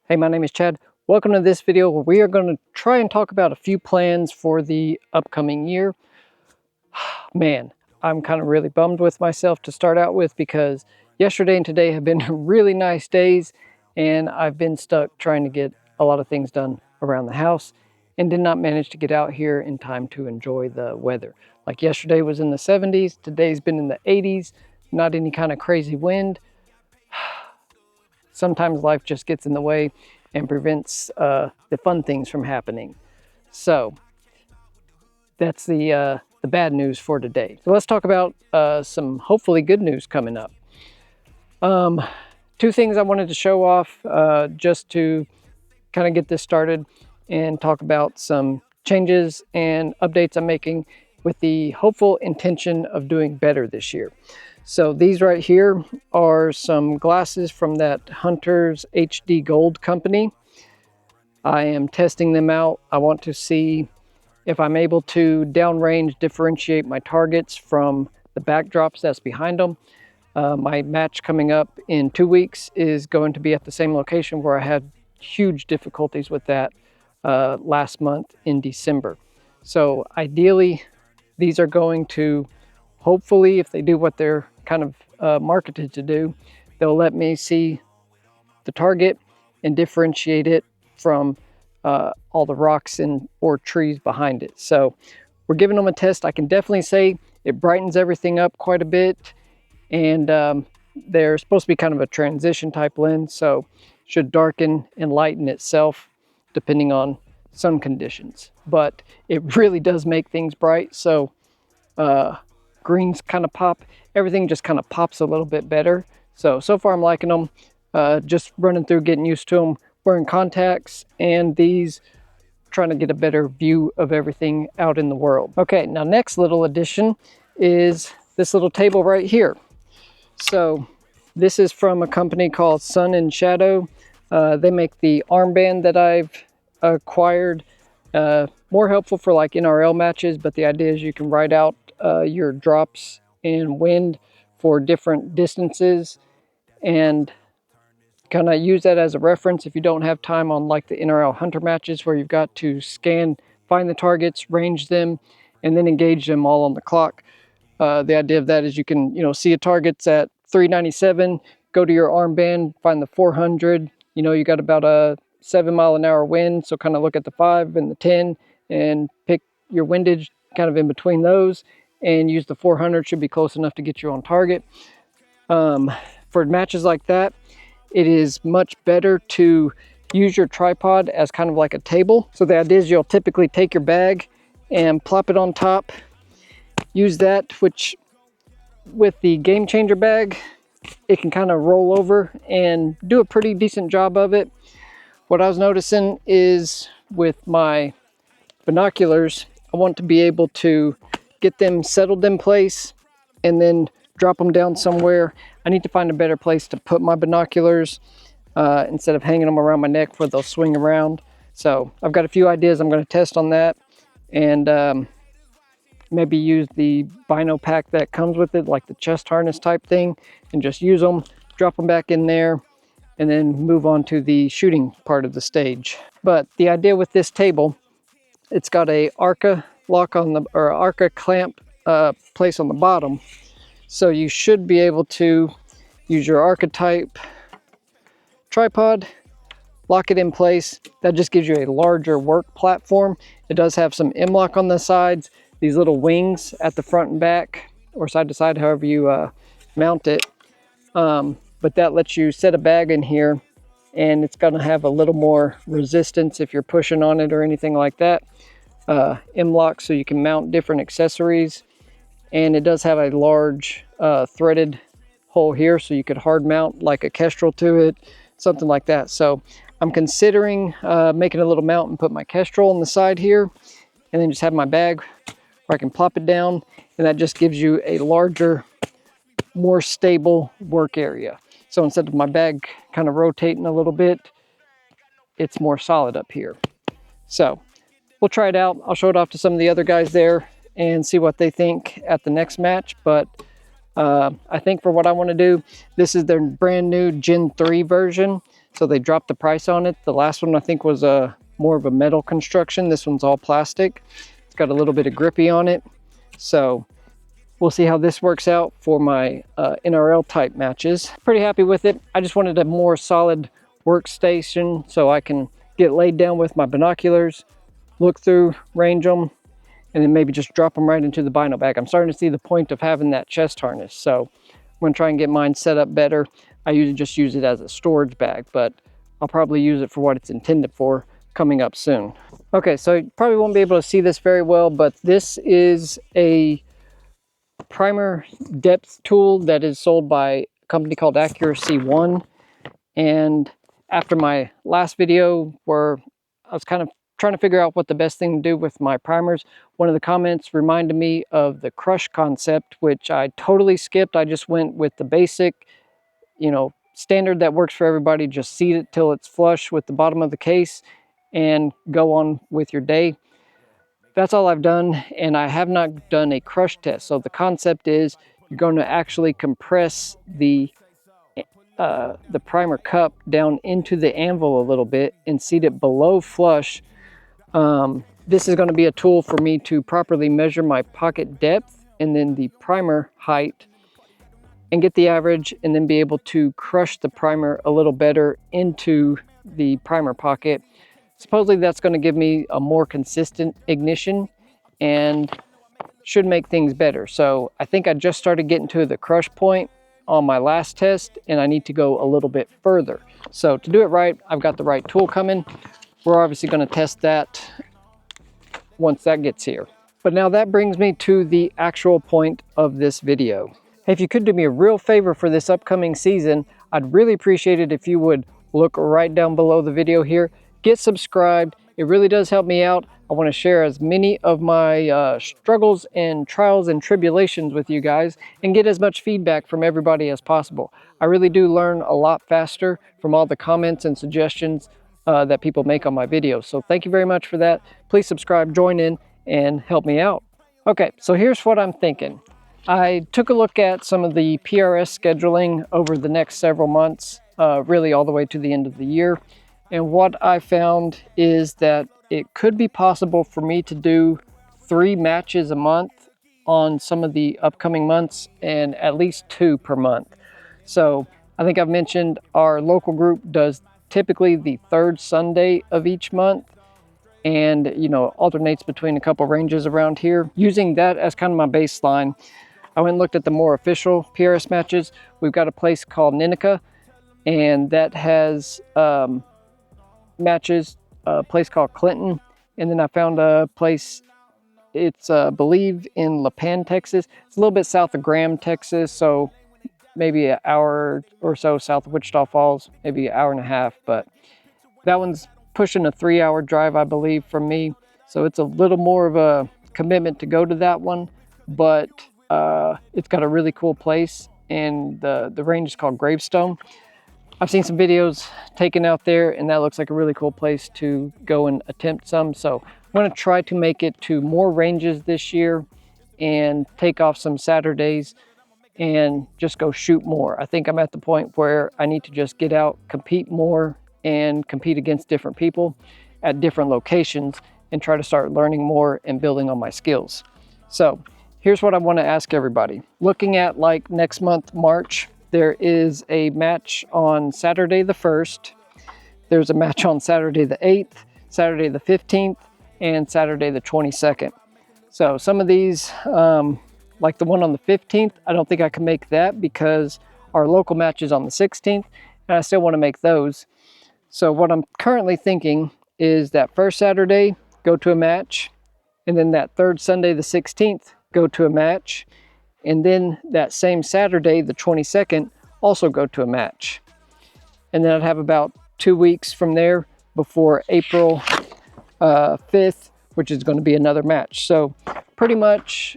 Hey, my name is Chad. Welcome to this video where we are going to try and talk about a few plans for the upcoming year. Man, I'm kind of really bummed with myself to start out with because yesterday and today have been really nice days and I've been stuck trying to get a lot of things done around the house and did not manage to get out here in time to enjoy the weather. Like yesterday was in the 70s, today's been in the 80s, not any kind of crazy wind. Sometimes life just gets in the way and prevents the fun things from happening. So that's the bad news for today. So let's talk about some hopefully good news coming up. Two things I wanted to show off just to kind of get this started and talk about some changes and updates I'm making with the hopeful intention of doing better this year. So these right here are some glasses from that Hunter's HD Gold company. I am testing them out. I want to see if I'm able to downrange differentiate my targets from the backdrops that's behind them. My match coming up in 2 weeks is going to be at the same location where I had huge difficulties with that last month in December. So ideally, these are going to, hopefully, if they do what they're kind of marketed to do, they'll let me see the target and differentiate it from all the rocks and or trees behind it. So we're giving them a test. I can definitely say it brightens everything up quite a bit, and they're supposed to be kind of a transition type lens, so should darken and lighten itself depending on sun conditions. But it really does make things bright, so greens kind of pop. Everything just kind of pops a little bit better. So far I'm liking them. Just running through, getting used to them, wearing contacts, and these, trying to get a better view of everything out in the world. Okay, now next little addition is this little table right here. So this is from a company called Sun and Shadow. They make the armband that I've acquired. More helpful for like NRL matches, but the idea is you can write out your drops and wind for different distances and kind of use that as a reference if you don't have time on like the NRL hunter matches where you've got to scan, find the targets, range them, and then engage them all on the clock. The idea of that is you can, see a target's at 397, go to your armband, find the 400, you got about a 7-mile-an-hour wind, so kind of look at the 5 and the 10 and pick your windage kind of in between those and use the 400, should be close enough to get you on target. For matches like that, it is much better to use your tripod as kind of like a table. So the idea is you'll typically take your bag and plop it on top, use that, which with the Game Changer bag, it can kind of roll over and do a pretty decent job of it. What I was noticing is with my binoculars, I want to be able to get them settled in place and then drop them down somewhere. I need to find a better place to put my binoculars instead of hanging them around my neck where they'll swing around. So I've got a few ideas I'm going to test on that, and maybe use the bino pack that comes with it, like the chest harness type thing, and just use them, drop them back in there, and then move on to the shooting part of the stage. But the idea with this table, it's got a ARCA lock on the, or ARCA clamp place on the bottom. So you should be able to use your ARCA type tripod, lock it in place. That just gives you a larger work platform. It does have some M-lock on the sides, these little wings at the front and back, or side to side, however you mount it. But that lets you set a bag in here, and it's gonna have a little more resistance if you're pushing on it or anything like that. M-lock, so you can mount different accessories. And it does have a large threaded hole here, so you could hard mount like a Kestrel to it, something like that. So I'm considering making a little mount and put my Kestrel on the side here, and then just have my bag where I can plop it down, and that just gives you a larger, more stable work area. So instead of my bag kind of rotating a little bit, it's more solid up here. So we'll try it out. I'll show it off to some of the other guys there and see what they think at the next match. But I think for what I want to do, this is their brand new Gen 3 version. so they dropped the price on it. The last one I think was more of a metal construction. This one's all plastic. It's got a little bit of grippy on it. So we'll see how this works out for my NRL type matches. Pretty happy with it. I just wanted a more solid workstation so I can get laid down with my binoculars, look through, range them, and then maybe just drop them right into the bino bag. I'm starting to see the point of having that chest harness, so I'm going to try and get mine set up better. I usually just use it as a storage bag, but I'll probably use it for what it's intended for coming up soon. Okay, so you probably won't be able to see this very well, but this is a primer depth tool that is sold by a company called Accuracy One. And after my last video where I was kind of trying to figure out what the best thing to do with my primers, one of the comments reminded me of the crush concept, which I totally skipped. I just went with the basic, standard that works for everybody. Just seat it till it's flush with the bottom of the case and go on with your day. That's all I've done, and I have not done a crush test. So the concept is you're going to actually compress the primer cup down into the anvil a little bit and seat it below flush. This is going to be a tool for me to properly measure my pocket depth and then the primer height and get the average, and then be able to crush the primer a little better into the primer pocket. Supposedly that's going to give me a more consistent ignition and should make things better. So I think I just started getting to the crush point on my last test, and I need to go a little bit further. So to do it right, I've got the right tool coming. We're obviously going to test that once that gets here. But now that brings me to the actual point of this video. If you could do me a real favor for this upcoming season, I'd really appreciate it if you would look right down below the video here. Get subscribed. It really does help me out. I want to share as many of my struggles and trials and tribulations with you guys and get as much feedback from everybody as possible. I really do learn a lot faster from all the comments and suggestions that people make on my videos. So thank you very much for that. Please subscribe, join in, and help me out. Okay, so here's what I'm thinking. I took a look at some of the PRS scheduling over the next several months, really all the way to the end of the year. And what I found is that it could be possible for me to do 3 matches a month on some of the upcoming months, and at least 2 per month. So I think I've mentioned our local group does typically the 3rd Sunday of each month, and alternates between a couple ranges around here. Using that as kind of my baseline, I went and looked at the more official PRS matches. We've got a place called Ninica, and that has matches, a place called Clinton, and then I found a place, it's believe in La Pan, Texas. It's a little bit south of Graham, Texas, so maybe an hour or so south of Wichita Falls, maybe an hour and a half, but that one's pushing a 3-hour drive, I believe, from me. So it's a little more of a commitment to go to that one, but it's got a really cool place, and the range is called Gravestone. I've seen some videos taken out there, and that looks like a really cool place to go and attempt some. So I'm going to try to make it to more ranges this year and take off some Saturdays and just go shoot more. I think I'm at the point where I need to just get out, compete more, and compete against different people at different locations and try to start learning more and building on my skills. So here's what I want to ask everybody. Looking at like next month, March, there is a match on Saturday the 1st. There's a match on Saturday the 8th, Saturday the 15th, and Saturday the 22nd. So some of these, like the one on the 15th, I don't think I can make that because our local match is on the 16th, and I still want to make those. So what I'm currently thinking is that first Saturday, go to a match, and then that 3rd Sunday, the 16th, go to a match, and then that same Saturday, the 22nd, also go to a match. And then I'd have about 2 weeks from there before April 5th, which is going to be another match. So pretty much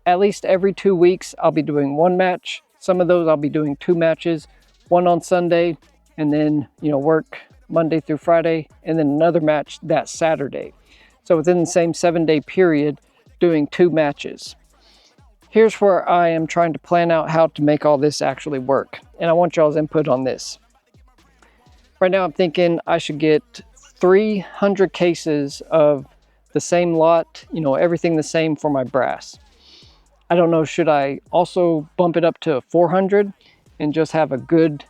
at least every 2 weeks, I'll be doing 1 match. Some of those I'll be doing 2 matches, one on Sunday, and then, work Monday through Friday, and then another match that Saturday. So within the same 7-day period, doing 2 matches. Here's where I am trying to plan out how to make all this actually work. And I want y'all's input on this. Right now I'm thinking I should get 300 cases of the same lot, you know, everything the same for my brass. I don't know, should I also bump it up to 400 and just have a good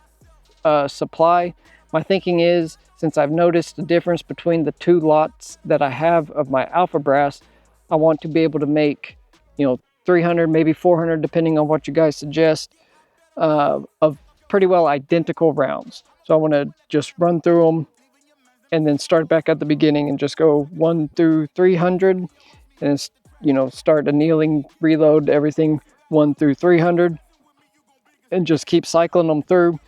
supply? My thinking is, since I've noticed the difference between the two lots that I have of my alpha brass, I want to be able to make, you know, 300, maybe 400, depending on what you guys suggest, of pretty well identical rounds. So I want to just run through them and then start back at the beginning and just go 1 through 300 and, you know, start annealing, reload everything 1 through 300 and just keep cycling them through.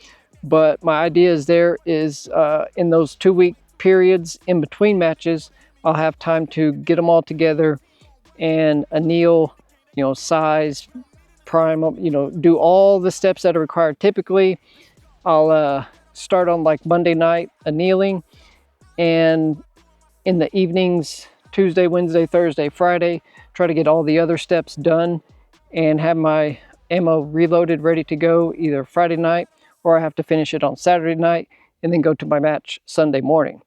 But my idea is in those 2-week periods in between matches, I'll have time to get them all together and anneal, you know, size, prime, you know, do all the steps that are required. Typically, I'll start on like Monday night annealing, and in the evenings, Tuesday, Wednesday, Thursday, Friday, try to get all the other steps done and have my ammo reloaded, ready to go either Friday night, or I have to finish it on Saturday night and then go to my match Sunday morning.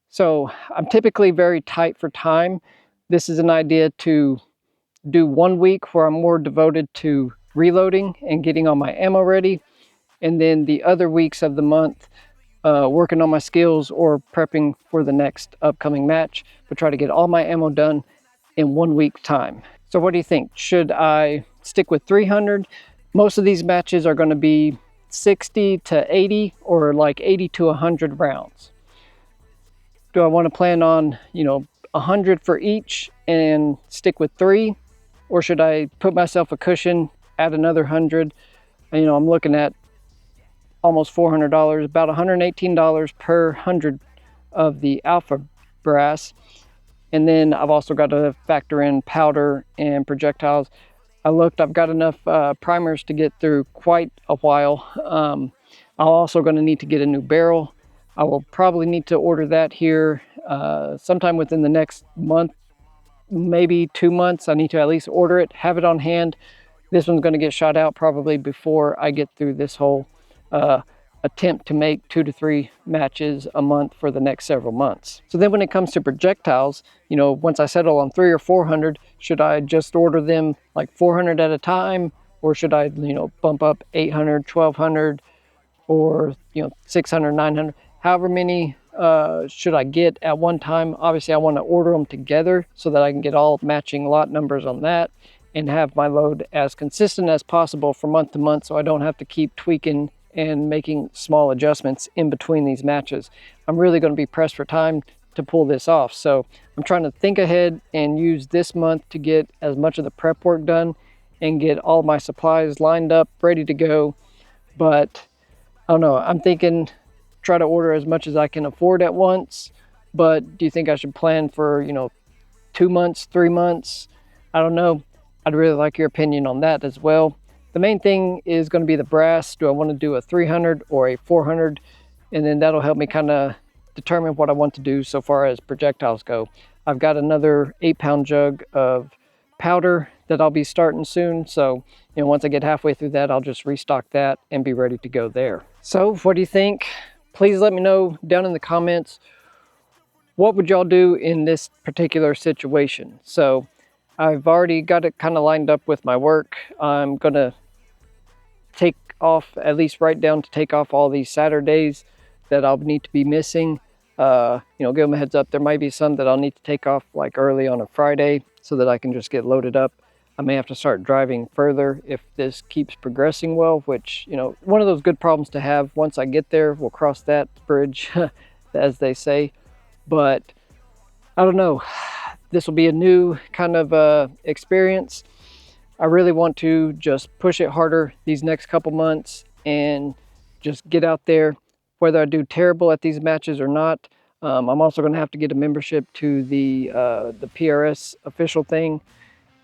So I'm typically very tight for time. This is an idea to do 1 week where I'm more devoted to reloading and getting all my ammo ready, and then the other weeks of the month working on my skills or prepping for the next upcoming match, but try to get all my ammo done in 1 week time. So what do you think? Should I stick with 300? Most of these matches are going to be 60 to 80 or like 80 to 100 rounds. Do I want to plan on, you know, 100 for each and stick with 3? Or should I put myself a cushion, add another 100? You know, I'm looking at almost $400, about $118 per 100 of the alpha brass. And then I've also got to factor in powder and projectiles. I looked, I've got enough primers to get through quite a while. I'm also going to need to get a new barrel. I will probably need to order that here sometime within the next month, maybe 2 months. I need to at least order it, have it on hand. This one's going to get shot out probably before I get through this whole attempt to make 2 to 3 matches a month for the next several months. So then when it comes to projectiles, you know, once I settle on 300 or 400, should I just order them like 400 at a time, or should I, you know, bump up 800, 1200, or, you know, 600, 900, however many should I get at one time? Obviously I want to order them together so that I can get all matching lot numbers on that and have my load as consistent as possible from month to month, so I don't have to keep tweaking and making small adjustments in between these matches. I'm really going to be pressed for time to pull this off, so I'm trying to think ahead and use this month to get as much of the prep work done and get all my supplies lined up, ready to go. But I don't know, I'm thinking try to order as much as I can afford at once. But do you think I should plan for, you know, 2 months, 3 months? I don't know. I'd really like your opinion on that as well. The main thing is going to be the brass. Do I want to do a 300 or a 400? And then that'll help me kind of determine what I want to do so far as projectiles go. I've got another 8-pound jug of powder that I'll be starting soon. So, you know, once I get halfway through that, I'll just restock that and be ready to go there. So what do you think? Please let me know down in the comments, what would y'all do in this particular situation? So I've already got it kind of lined up with my work. I'm gonna take off, at least write down to take off all these Saturdays that I'll need to be missing. You know, give them a heads up. There might be some that I'll need to take off like early on a Friday so that I can just get loaded up. I may have to start driving further if this keeps progressing well, which, you know, one of those good problems to have. Once I get there, we'll cross that bridge, as they say. But I don't know. This will be a new kind of experience. I really want to just push it harder these next couple months and just get out there, whether I do terrible at these matches or not. I'm also going to have to get a membership to the PRS official thing,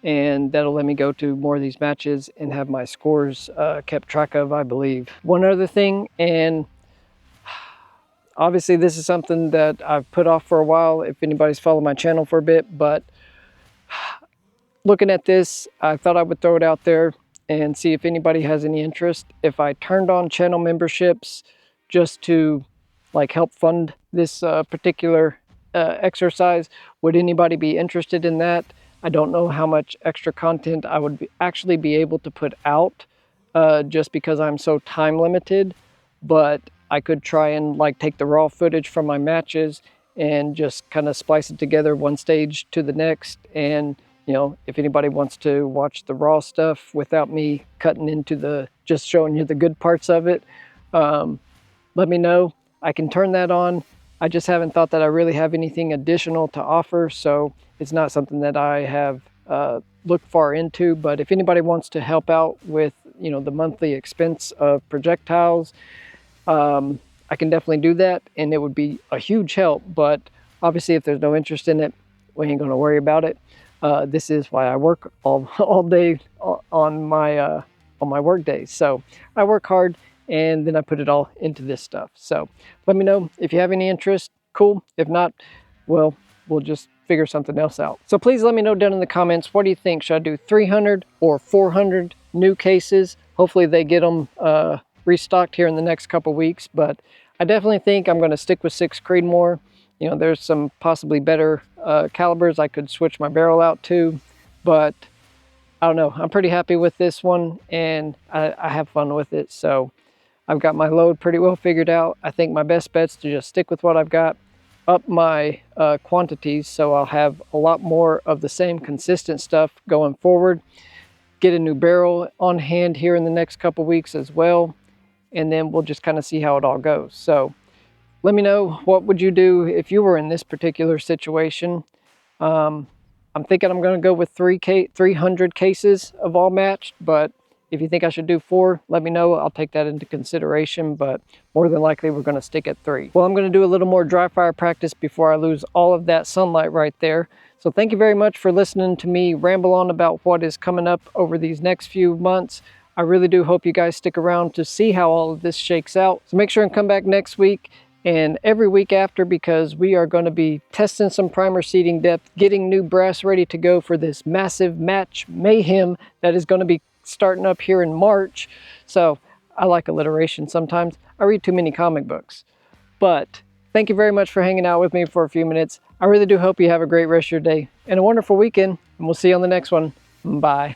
and that'll let me go to more of these matches and have my scores kept track of, I believe. One other thing, and obviously this is something that I've put off for a while if anybody's followed my channel for a bit, but looking at this, I thought I would throw it out there and see if anybody has any interest. If I turned on channel memberships just to like help fund this particular exercise. Would anybody be interested in that? I don't know how much extra content I would actually be able to put out just because I'm so time limited, but I could try and like take the raw footage from my matches and just kind of splice it together one stage to the next. And you know, if anybody wants to watch the raw stuff without me cutting into the just showing you the good parts of it, let me know. I can turn that on. I just haven't thought that I really have anything additional to offer, so it's not something that I have looked far into. But if anybody wants to help out with, you know, the monthly expense of projectiles, I can definitely do that, and it would be a huge help. But obviously, if there's no interest in it, we ain't going to worry about it. This is why I work all day on my work days. So I work hard, and then I put it all into this stuff. So let me know if you have any interest. Cool. If not, well, we'll just figure something else out. So please let me know down in the comments, what do you think? Should I do 300 or 400 new cases? Hopefully they get them restocked here in the next couple weeks, but I definitely think I'm going to stick with 6 Creedmoor. You know, there's some possibly better calibers I could switch my barrel out to, but I don't know. I'm pretty happy with this one, and I have fun with it. So I've got my load pretty well figured out. I think my best bet's to just stick with what I've got, up my quantities, so I'll have a lot more of the same consistent stuff going forward. Get a new barrel on hand here in the next couple weeks as well, and then we'll just kind of see how it all goes. So let me know, what would you do if you were in this particular situation? I'm thinking I'm going to go with 300 cases of all matched, but if you think I should do 4, let me know. I'll take that into consideration, but more than likely we're going to stick at 3. Well, I'm going to do a little more dry fire practice before I lose all of that sunlight right there. So thank you very much for listening to me ramble on about what is coming up over these next few months. I really do hope you guys stick around to see how all of this shakes out. So make sure and come back next week and every week after, because we are going to be testing some primer seating depth, getting new brass ready to go for this massive match mayhem that is going to be starting up here in March. So I like alliteration sometimes. I read too many comic books. But thank you very much for hanging out with me for a few minutes. I really do hope you have a great rest of your day and a wonderful weekend, and we'll see you on the next one. Bye.